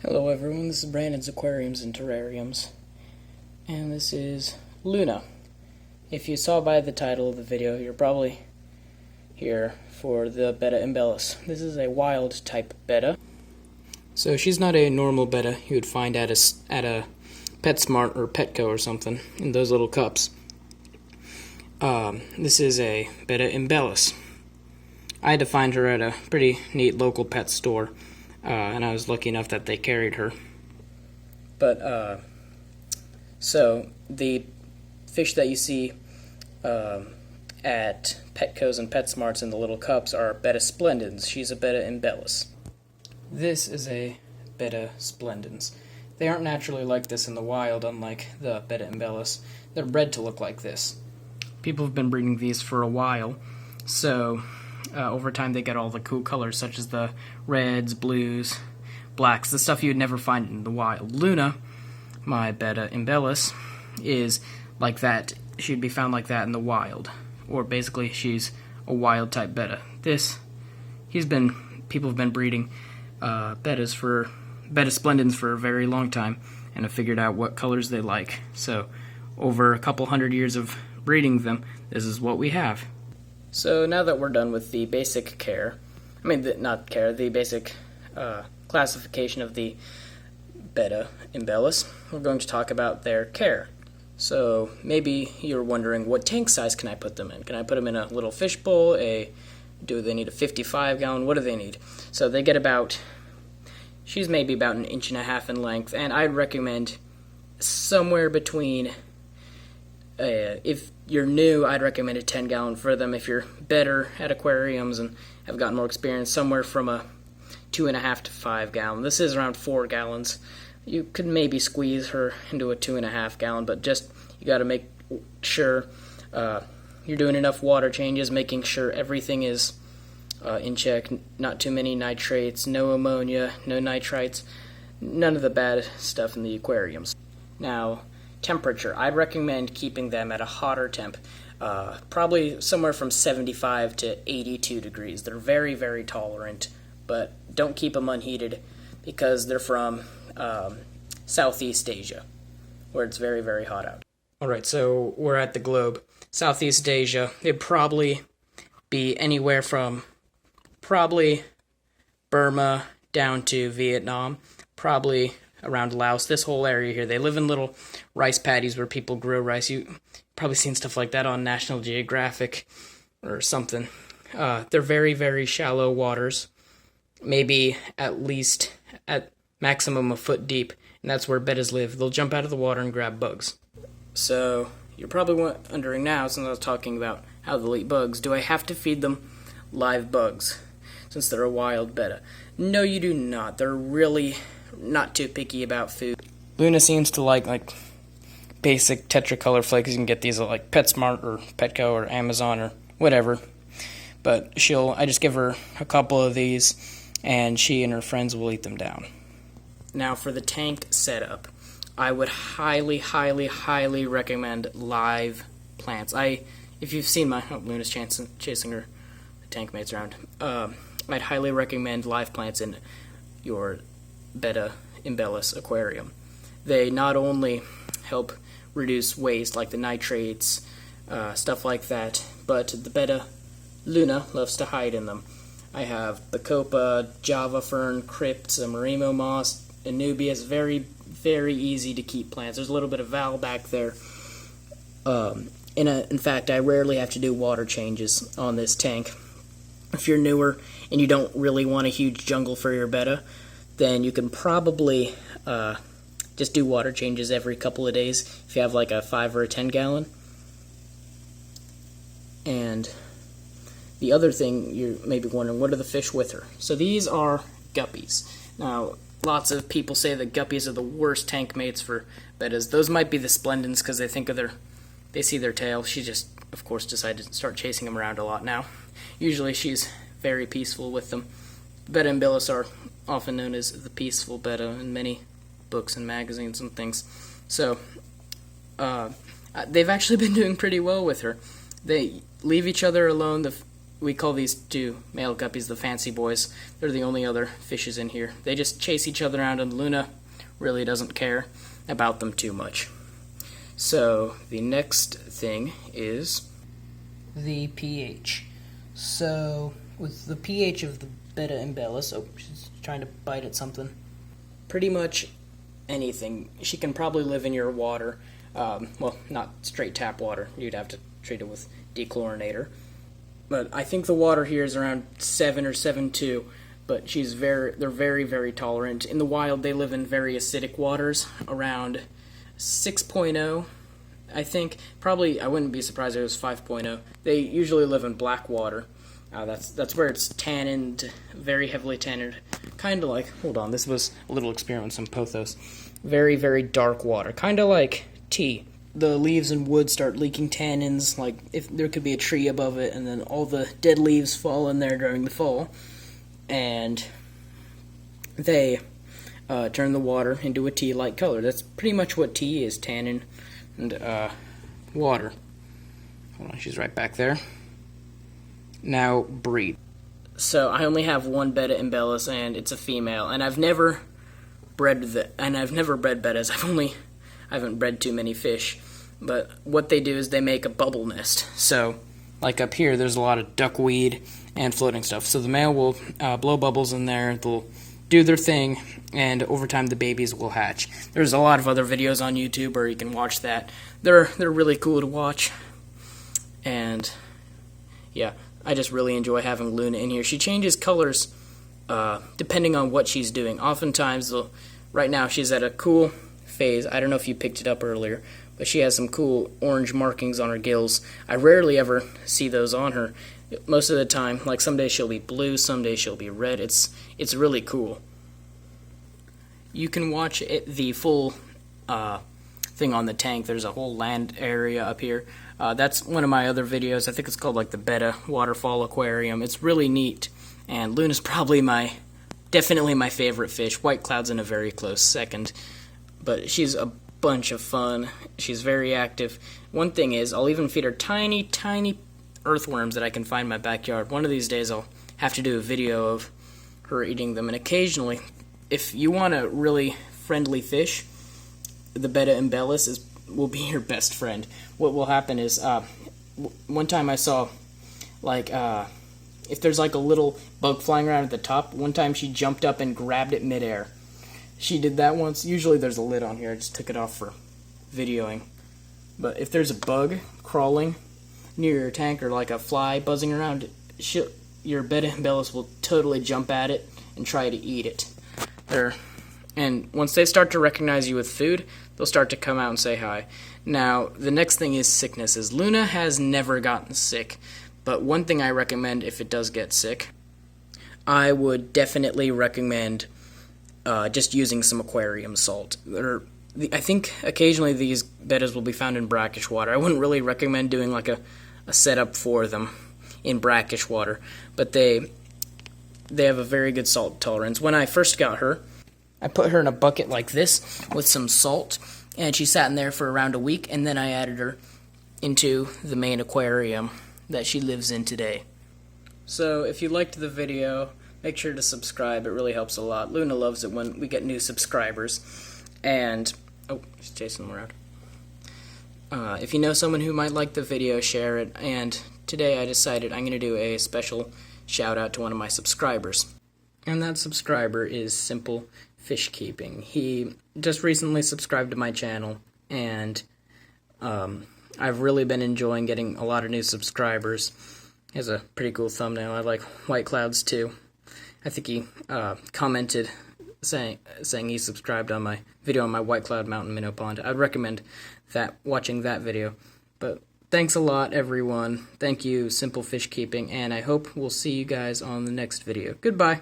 Hello everyone, this is Brandon's Aquariums and Terrariums, and this is Luna. If you saw by the title of the video, you're probably here for the Betta imbellus. This is a wild type Betta. So she's not a normal Betta you would find at a PetSmart or Petco or something, in those little cups. This is a Betta imbellus. I had to find her at a pretty neat local pet store. And I was lucky enough that they carried her. But, so, the fish that you see at Petco's and PetSmarts in the little cups are Betta splendens. She's a Betta imbellus. This is a Betta splendens. They aren't naturally like this in the wild, unlike the Betta imbellus. They're bred to look like this. People have been breeding these for a while, so over time they get all the cool colors, such as the reds, blues, blacks, the stuff you'd never find in the wild. Luna, my Betta imbellus, is like that. She'd be found like that in the wild, or basically she's a wild type Betta. People have been breeding Betta splendens for a very long time, and have figured out what colors they like. So over a couple hundred years of breeding them, this is what we have. So now that we're done with the basic the basic classification of the Betta imbellus, we're going to talk about their care. So maybe you're wondering, what tank size can I put them in? Can I put them in a little fish bowl? Do they need a 55-gallon? What do they need? So they get she's maybe about 1.5 inches in length, and I'd recommend somewhere between, if you're new, I'd recommend a 10-gallon for them. If you're better at aquariums and have gotten more experience, somewhere from a 2.5 to 5 gallon. This is around 4 gallons. You could maybe squeeze her into a 2.5 gallon, but you got to make sure you're doing enough water changes, making sure everything is in check. Not too many nitrates, no ammonia, no nitrites, none of the bad stuff in the aquariums. Now, temperature. I'd recommend keeping them at a hotter temp, probably somewhere from 75 to 82 degrees. They're very, very tolerant, but don't keep them unheated because they're from Southeast Asia, where it's very, very hot out. Alright, so we're at the globe. Southeast Asia, it'd probably be anywhere from probably Burma down to Vietnam, probably around Laos, this whole area here. They live in little rice paddies where people grow rice. You've probably seen stuff like that on National Geographic or something. They're very, very shallow waters, maybe at maximum a foot deep, and that's where bettas live. They'll jump out of the water and grab bugs. So you're probably wondering now, since I was talking about how they'll eat bugs, do I have to feed them live bugs since they're a wild Betta? No, you do not. They're really not too picky about food. Luna seems to like basic tetracolor flakes. You can get these at like PetSmart or Petco or Amazon or whatever. But I just give her a couple of these, and she and her friends will eat them down. Now for the tank setup, I would highly, highly, highly recommend live plants. If you've seen Luna's chasing her tank mates around. I'd highly recommend live plants in your Betta imbellus aquarium. They not only help reduce waste like the nitrates, stuff like that, but the Betta Luna loves to hide in them. I have Bacopa, Java fern, crypts, Marimo moss, Anubias. Very, very easy to keep plants. There's a little bit of val back there. In fact, I rarely have to do water changes on this tank. If you're newer and you don't really want a huge jungle for your Betta, then you can probably just do water changes every couple of days if you have like a 5 or a 10 gallon. And the other thing you may be wondering, what are the fish with her? So these are guppies. Now, lots of people say that guppies are the worst tank mates for Bettas. Those might be the splendens because they see their tail. She just, of course, decided to start chasing them around a lot now. Usually she's very peaceful with them. Betta imbellus are often known as the peaceful Betta in many books and magazines and things. So, they've actually been doing pretty well with her. They leave each other alone. we call these two male guppies the fancy boys. They're the only other fishes in here. They just chase each other around, and Luna really doesn't care about them too much. So the next thing is the pH. So with the pH of the Betta imbellus, oh, she's trying to bite at something. Pretty much anything. She can probably live in your water. Well, not straight tap water. You'd have to treat it with dechlorinator. But I think the water here is around 7 or 7.2. But they're very, very tolerant. In the wild, they live in very acidic waters, around 6.0, I think. Probably, I wouldn't be surprised if it was 5.0. They usually live in black water. That's where it's tanned, very heavily tanned. Kind of like, hold on, this was a little experiment with some pothos. Very, very dark water, kind of like tea. The leaves and wood start leaking tannins, like if there could be a tree above it, and then all the dead leaves fall in there during the fall, and they turn the water into a tea-like color. That's pretty much what tea is, tannin and water. Hold on, she's right back there. Now, breed. So I only have one Betta imbellus, and it's a female, and I've never bred bettas. I haven't bred too many fish, but what they do is they make a bubble nest. So, like up here, there's a lot of duckweed and floating stuff. So the male will blow bubbles in there, they'll do their thing, and over time the babies will hatch. There's a lot of other videos on YouTube where you can watch that. They're really cool to watch, and yeah, I just really enjoy having Luna in here. She changes colors depending on what she's doing. Oftentimes, right now she's at a cool phase. I don't know if you picked it up earlier, but she has some cool orange markings on her gills. I rarely ever see those on her. Most of the time, like some days she'll be blue, some days she'll be red. It's really cool. You can watch the full thing on the tank. There's a whole land area up here. That's one of my other videos. I think it's called like the Betta Waterfall Aquarium. It's really neat, and Luna's probably definitely my favorite fish. White Cloud's in a very close second, but she's a bunch of fun. She's very active. One thing is, I'll even feed her tiny, tiny earthworms that I can find in my backyard. One of these days I'll have to do a video of her eating them, and occasionally, if you want a really friendly fish, the Betta imbellus will be your best friend. What will happen is, one time I saw, like, if there's like a little bug flying around at the top, one time she jumped up and grabbed it midair. She did that once. Usually there's a lid on here. I just took it off for videoing. But if there's a bug crawling near your tank, or like a fly buzzing around, your Betta imbellus will totally jump at it and try to eat it. And once they start to recognize you with food, they'll start to come out and say hi. Now, the next thing is sicknesses. Luna has never gotten sick, but one thing I recommend if it does get sick, I would definitely recommend just using some aquarium salt. I think occasionally these bettas will be found in brackish water. I wouldn't really recommend doing like a setup for them in brackish water, but they have a very good salt tolerance. When I first got her, I put her in a bucket like this with some salt, and she sat in there for around a week, and then I added her into the main aquarium that she lives in today. So if you liked the video, make sure to subscribe. It really helps a lot. Luna loves it when we get new subscribers. And, oh, she's chasing them around. If you know someone who might like the video, share it. And today I decided I'm going to do a special shout out to one of my subscribers. And that subscriber is Simple Fish Keeping. He just recently subscribed to my channel, and I've really been enjoying getting a lot of new subscribers. He has a pretty cool thumbnail. I like white clouds too. I think he commented saying he subscribed on my video on my White Cloud Mountain minnow pond. I'd recommend watching that video. But thanks a lot, everyone. Thank you, Simple Fish Keeping, and I hope we'll see you guys on the next video. Goodbye.